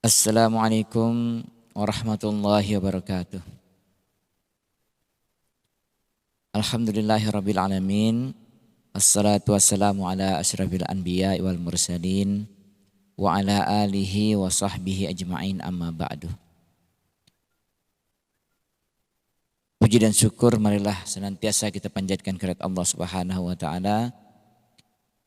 Assalamualaikum warahmatullahi wabarakatuh. Alhamdulillahirabbil alamin. Assalatu wassalamu ala asyrafil anbiya wal mursalin wa ala alihi wa sahbihi ajma'in amma ba'du. Puji dan syukur marilah senantiasa kita panjatkan kehadirat Allah Subhanahu wa taala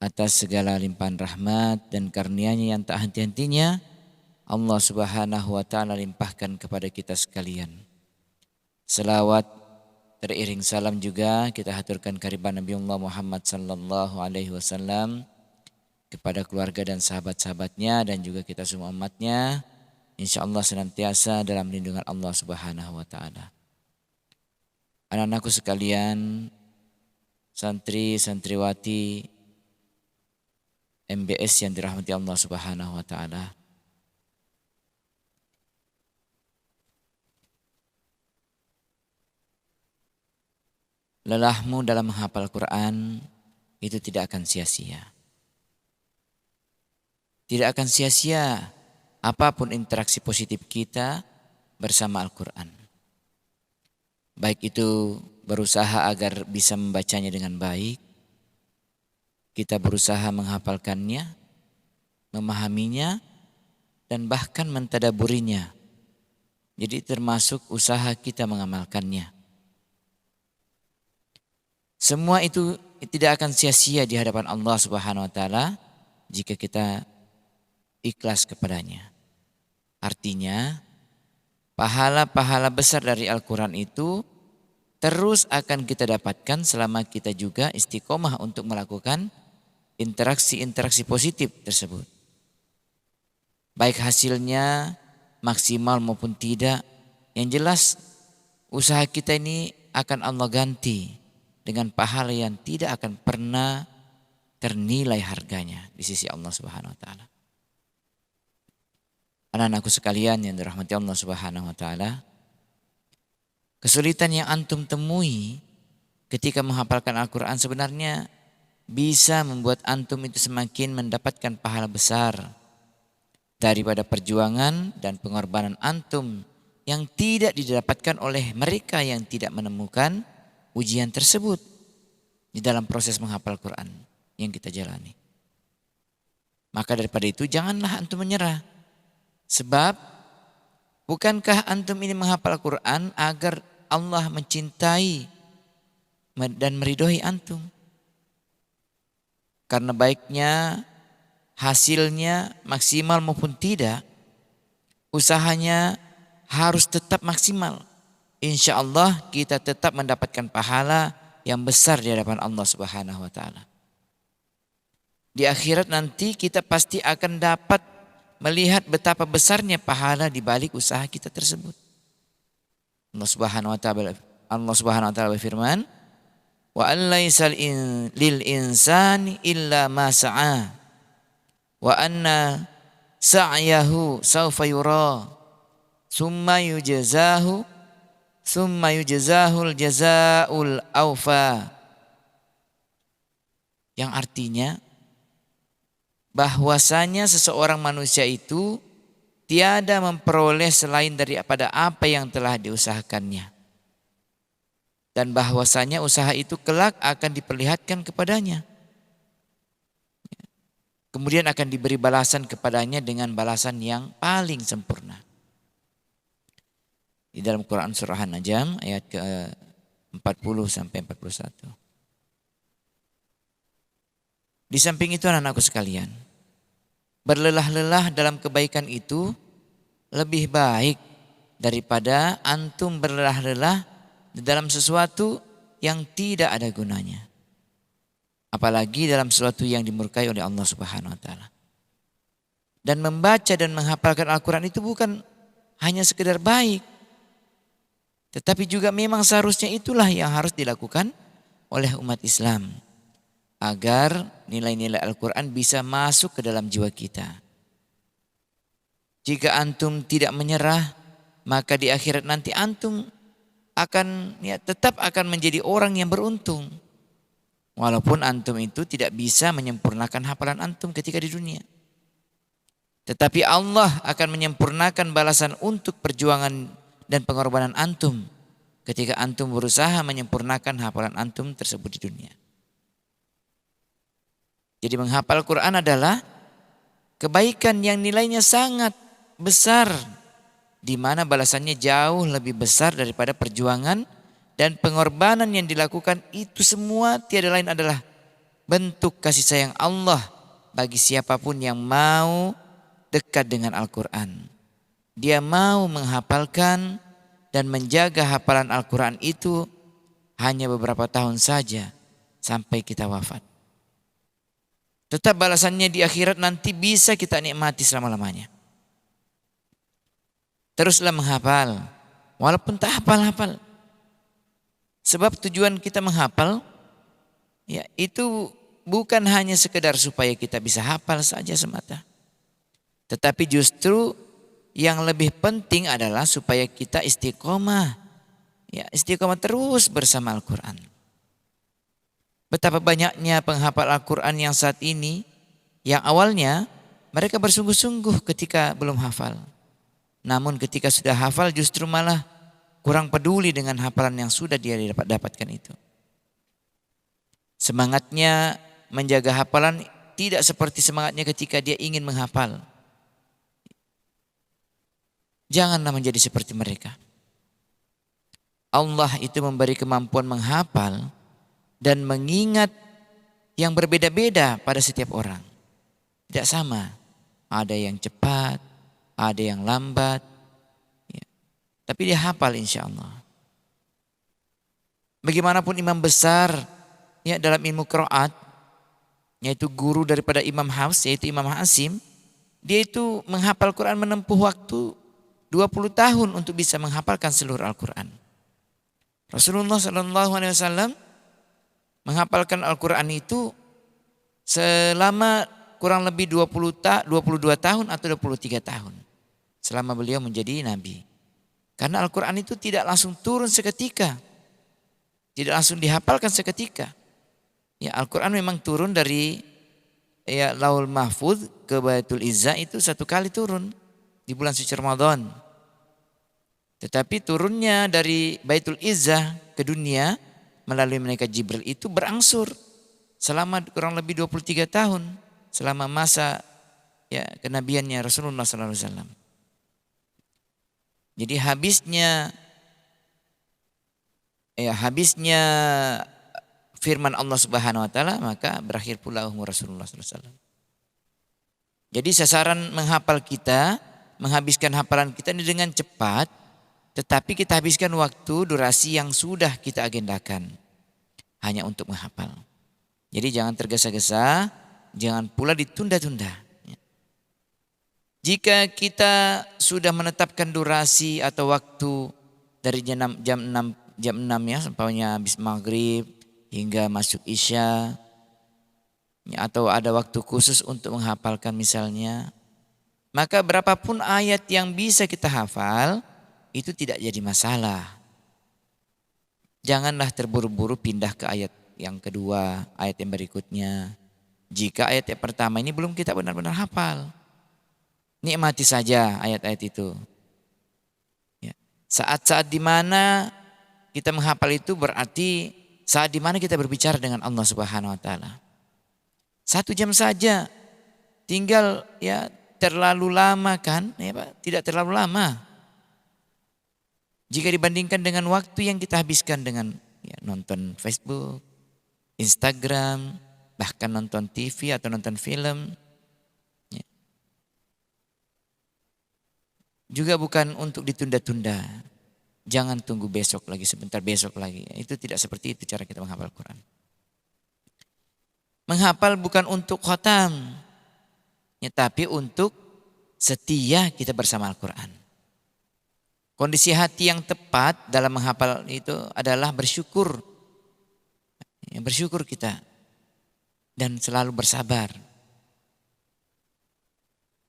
atas segala limpahan rahmat dan karunia-Nya yang tak henti-hentinya Allah Subhanahu wa taala limpahkan kepada kita sekalian. Selawat teriring salam juga kita haturkan kehadirat Nabiullah Muhammad sallallahu alaihi wasallam kepada keluarga dan sahabat-sahabatnya dan juga kita semua umatnya. Insyaallah senantiasa dalam lindungan Allah Subhanahu wa taala. Anak-anakku sekalian, santri santriwati MBS yang dirahmati Allah Subhanahu wa taala. Lelahmu dalam menghafal Quran itu tidak akan sia-sia. Tidak akan sia-sia apapun interaksi positif kita bersama Al-Quran. Baik itu berusaha agar bisa membacanya dengan baik, kita berusaha menghafalkannya, memahaminya, dan bahkan mentadaburinya. Jadi termasuk usaha kita mengamalkannya. Semua itu tidak akan sia-sia di hadapan Allah Subhanahu wa taala jika kita ikhlas kepadanya. Artinya, pahala-pahala besar dari Al-Quran itu terus akan kita dapatkan selama kita juga istiqomah untuk melakukan interaksi-interaksi positif tersebut. Baik hasilnya maksimal maupun tidak, yang jelas usaha kita ini akan Allah ganti dengan pahala yang tidak akan pernah ternilai harganya di sisi Allah Subhanahu wa taala. Anak-anakku sekalian yang dirahmati Allah Subhanahu wa taala, kesulitan yang antum temui ketika menghafalkan Al-Qur'an sebenarnya bisa membuat antum itu semakin mendapatkan pahala besar daripada perjuangan dan pengorbanan antum yang tidak didapatkan oleh mereka yang tidak menemukan ujian tersebut di dalam proses menghafal Quran yang kita jalani. Maka daripada itu janganlah antum menyerah. Sebab bukankah antum ini menghafal Quran agar Allah mencintai dan meridhoi antum? Karena baiknya hasilnya maksimal maupun tidak, usahanya harus tetap maksimal. Insya Allah kita tetap mendapatkan pahala yang besar di hadapan Allah Subhanahu wa taala. Di akhirat nanti kita pasti akan dapat melihat betapa besarnya pahala di balik usaha kita tersebut. Allah Subhanahu wa taala berfirman, "Wa an laysal lil insani illa ma sa'a wa anna sa'yahu sawfa yura summa yujzahul jazaul awfa." Yang artinya bahwasanya seseorang manusia itu tiada memperoleh selain daripada apa yang telah diusahakannya. Dan bahwasanya usaha itu kelak akan diperlihatkan kepadanya. Kemudian akan diberi balasan kepadanya dengan balasan yang paling sempurna. Di dalam Quran surah An-Najm ayat ke-40 sampai 41. Di samping itu anak-anakku sekalian, berlelah-lelah dalam kebaikan itu lebih baik daripada antum berlelah-lelah di dalam sesuatu yang tidak ada gunanya. Apalagi dalam sesuatu yang dimurkai oleh Allah Subhanahu wa taala. Dan membaca dan menghafalkan Al-Quran itu bukan hanya sekedar baik, tetapi juga memang seharusnya itulah yang harus dilakukan oleh umat Islam agar nilai-nilai Al-Quran bisa masuk ke dalam jiwa kita. Jika antum tidak menyerah, maka di akhirat nanti antum akan tetap akan menjadi orang yang beruntung. Walaupun antum itu tidak bisa menyempurnakan hafalan antum ketika di dunia. Tetapi Allah akan menyempurnakan balasan untuk perjuangan dan pengorbanan antum ketika antum berusaha menyempurnakan hafalan antum tersebut di dunia. Jadi menghafal Quran adalah kebaikan yang nilainya sangat besar, di mana balasannya jauh lebih besar daripada perjuangan dan pengorbanan yang dilakukan. Itu semua tiada lain adalah bentuk kasih sayang Allah bagi siapapun yang mau dekat dengan Al-Quran. Dia mau menghafalkan dan menjaga hafalan Al-Quran itu hanya beberapa tahun saja sampai kita wafat. Tetap balasannya di akhirat nanti bisa kita nikmati selama-lamanya. Teruslah menghafal, walaupun tak hafal-hafal. Sebab tujuan kita menghafal, ya itu bukan hanya sekedar supaya kita bisa hafal saja semata. Tetapi justru yang lebih penting adalah supaya kita istiqomah. Ya, istiqomah terus bersama Al-Quran. Betapa banyaknya penghafal Al-Quran yang saat ini, yang awalnya mereka bersungguh-sungguh ketika belum hafal. Namun ketika sudah hafal justru malah kurang peduli dengan hafalan yang sudah dia dapatkan itu. Semangatnya menjaga hafalan tidak seperti semangatnya ketika dia ingin menghafal. Janganlah menjadi seperti mereka. Allah itu memberi kemampuan menghafal dan mengingat yang berbeda-beda pada setiap orang. Tidak sama. Ada yang cepat, ada yang lambat. Ya. Tapi dia hafal insya Allah. Bagaimanapun imam besar ya dalam ilmu qiraat, yaitu guru daripada Imam Hafs, yaitu Imam Hasim, dia itu menghafal Quran menempuh waktu 20 tahun untuk bisa menghafalkan seluruh Al-Quran. Rasulullah SAW menghafalkan Al-Quran itu selama kurang lebih 22 tahun atau 23 tahun. Selama beliau menjadi Nabi. Karena Al-Quran itu tidak langsung turun seketika. Tidak langsung dihafalkan seketika. Ya, Al-Quran memang turun dari Lauhul Mahfuz ke Baitul Izzah itu satu kali turun di bulan suci Ramadan. Tetapi turunnya dari Baitul Izzah ke dunia melalui malaikat Jibril itu berangsur selama kurang lebih 23 tahun selama masa kenabiannya Rasulullah SAW. Jadi habisnya firman Allah Subhanahu Wa Taala maka berakhir pula umur Rasulullah SAW. Jadi sasaran menghafal kita, menghabiskan hafalan kita ini dengan cepat, tetapi kita habiskan waktu durasi yang sudah kita agendakan hanya untuk menghafal. Jadi jangan tergesa-gesa, jangan pula ditunda-tunda. Jika kita sudah menetapkan durasi atau waktu dari jam 6 ya, sampainya habis maghrib hingga masuk isya, atau ada waktu khusus untuk menghafalkan misalnya, maka berapapun ayat yang bisa kita hafal, itu tidak jadi masalah. Janganlah terburu-buru pindah ke ayat yang kedua, ayat yang berikutnya. Jika ayat yang pertama ini belum kita benar-benar hafal, nikmati saja ayat-ayat itu. Ya. Saat-saat di mana kita menghafal itu berarti saat di mana kita berbicara dengan Allah Subhanahu Wa Taala. 1 jam saja, tinggal terlalu lama kan? Ya Pak, tidak terlalu lama. Jika dibandingkan dengan waktu yang kita habiskan dengan nonton Facebook, Instagram, bahkan nonton TV atau nonton film. Ya. Juga bukan untuk ditunda-tunda. Jangan tunggu besok lagi, sebentar besok lagi. Itu tidak seperti itu cara kita menghafal Quran. Menghafal bukan untuk khatam, tapi untuk setia kita bersama Al-Quran. Kondisi hati yang tepat dalam menghafal itu adalah bersyukur. Bersyukur kita dan selalu bersabar.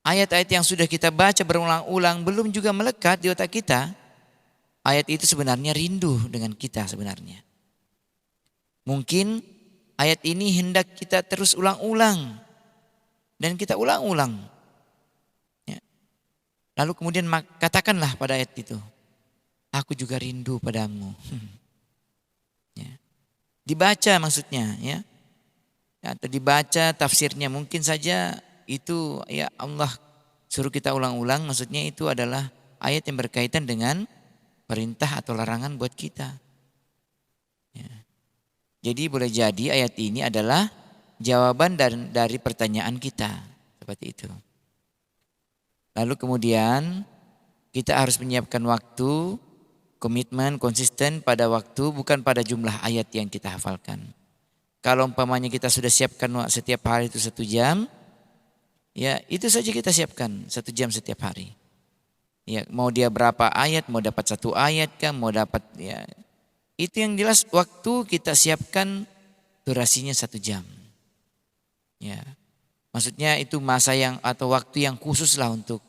Ayat-ayat yang sudah kita baca berulang-ulang belum juga melekat di otak kita. Ayat itu sebenarnya rindu dengan kita sebenarnya. Mungkin ayat ini hendak kita terus ulang-ulang. Dan kita ulang-ulang. Lalu kemudian katakanlah pada ayat itu, aku juga rindu padamu. Ya. Dibaca maksudnya ya. Atau dibaca tafsirnya, mungkin saja itu ya Allah suruh kita ulang-ulang, maksudnya itu adalah ayat yang berkaitan dengan perintah atau larangan buat kita. Ya. Jadi boleh jadi ayat ini adalah jawaban dari pertanyaan kita. Seperti itu. Lalu kemudian kita harus menyiapkan waktu, komitmen, konsisten pada waktu, bukan pada jumlah ayat yang kita hafalkan. Kalau umpamanya kita sudah siapkan setiap hari itu 1 jam, ya itu saja kita siapkan 1 jam setiap hari. Ya mau dia berapa ayat, mau dapat 1 ayat kan, mau dapat ya itu yang jelas waktu kita siapkan durasinya 1 jam. Ya, maksudnya itu masa yang atau waktu yang khusus lah untuk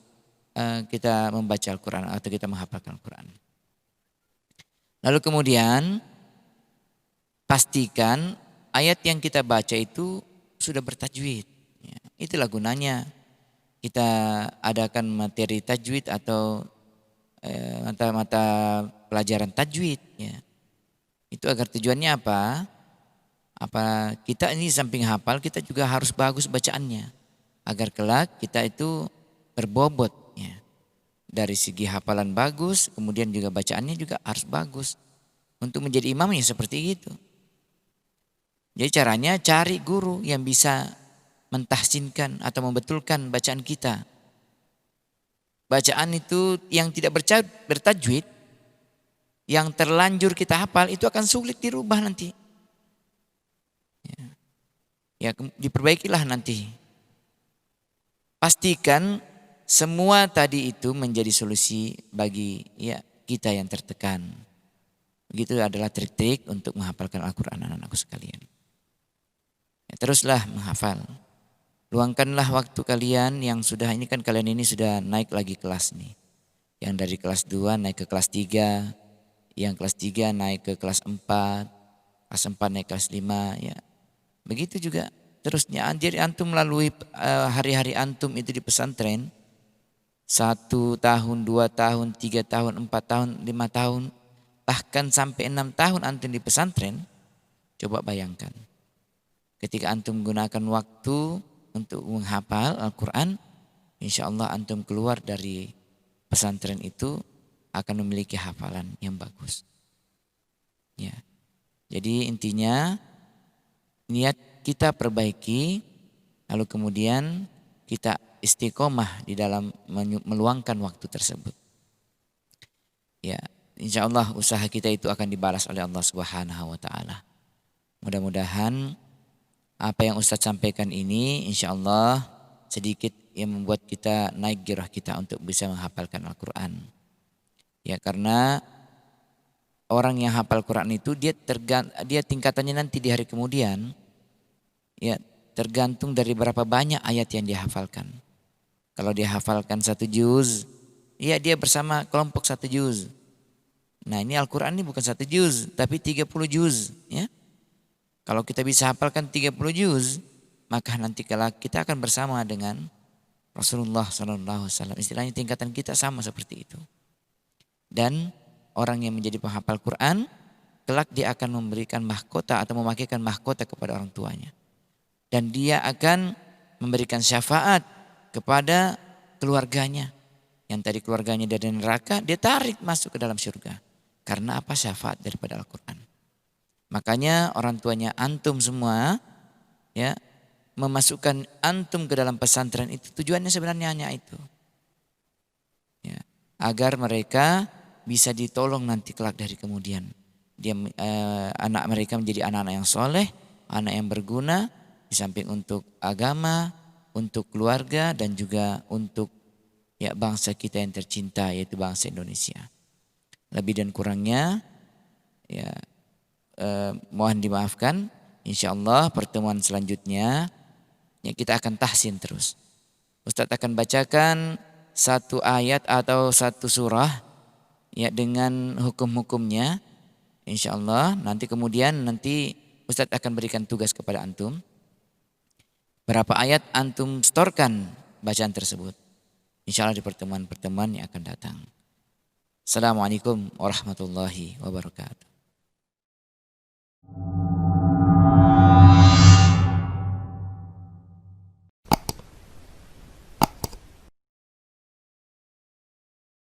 kita membaca Al-Quran atau kita menghafalkan Al-Quran. Lalu kemudian pastikan ayat yang kita baca itu sudah bertajwid. Ya, itulah gunanya kita adakan materi tajwid atau mata-mata pelajaran tajwid. Ya. Itu agar tujuannya apa? Apa kita ini samping hafal kita juga harus bagus bacaannya. Agar kelak kita itu berbobot. Ya. Dari segi hafalan bagus, kemudian juga bacaannya juga harus bagus. Untuk menjadi imam ya seperti itu. Jadi caranya cari guru yang bisa mentahsinkan atau membetulkan bacaan kita. Bacaan itu yang tidak bertajwid, yang terlanjur kita hafal itu akan sulit dirubah nanti. Ya, diperbaikilah nanti. Pastikan semua tadi itu menjadi solusi bagi ya kita yang tertekan. Begitu adalah trik-trik untuk menghafalkan Al-Quran anak-anakku sekalian. Ya, teruslah menghafal. Luangkanlah waktu kalian yang sudah ini kan kalian ini sudah naik lagi kelas nih. Yang dari kelas 2 naik ke kelas 3. Yang kelas 3 naik ke kelas 4. Kelas 4 naik kelas 5 ya. Begitu juga terusnya. Jadi antum melalui hari-hari antum itu di pesantren. 1 tahun, 2 tahun, 3 tahun, 4 tahun, 5 tahun. Bahkan sampai 6 tahun antum di pesantren. Coba bayangkan. Ketika antum menggunakan waktu untuk menghafal Al-Quran, insya Allah antum keluar dari pesantren itu akan memiliki hafalan yang bagus. Ya. Jadi intinya niat kita perbaiki, lalu kemudian kita istiqomah di dalam meluangkan waktu tersebut. Ya, insya Allah usaha kita itu akan dibalas oleh Allah Subhanahu wa Ta'ala. Mudah-mudahan apa yang Ustadz sampaikan ini insya Allah sedikit yang membuat kita naik gairah kita untuk bisa menghafalkan Al-Quran. Ya, karena orang yang hafal Quran itu dia tingkatannya nanti di hari kemudian ya tergantung dari berapa banyak ayat yang dia hafalkan. Kalau dia hafalkan 1 juz, ya dia bersama kelompok 1 juz. Nah ini Al-Quran ini bukan 1 juz tapi 30 juz ya. Kalau kita bisa hafalkan 30 juz, maka nanti kalau kita akan bersama dengan Rasulullah SAW. Istilahnya tingkatan kita sama seperti itu. Dan orang yang menjadi penghafal Quran, kelak dia akan memberikan mahkota atau memakaikan mahkota kepada orang tuanya. Dan dia akan memberikan syafaat kepada keluarganya. Yang tadi keluarganya dari neraka, dia tarik masuk ke dalam surga. Karena apa? Syafaat daripada Al-Quran. Makanya orang tuanya antum semua ya memasukkan antum ke dalam pesantren itu tujuannya sebenarnya hanya itu. Ya, agar mereka bisa ditolong nanti kelak dari kemudian. Anak mereka menjadi anak-anak yang soleh, anak yang berguna di samping untuk agama, untuk keluarga dan juga untuk ya bangsa kita yang tercinta yaitu bangsa Indonesia. Lebih dan kurangnya ya mohon dimaafkan. Insyaallah pertemuan selanjutnya ya kita akan tahsin terus. Ustadz akan bacakan 1 ayat atau 1 surah ya dengan hukum-hukumnya. Insyaallah nanti Ustadz akan berikan tugas kepada antum. Berapa ayat antum setorkan bacaan tersebut. insya Allah di pertemuan-pertemuan yang akan datang. Assalamualaikum warahmatullahi wabarakatuh.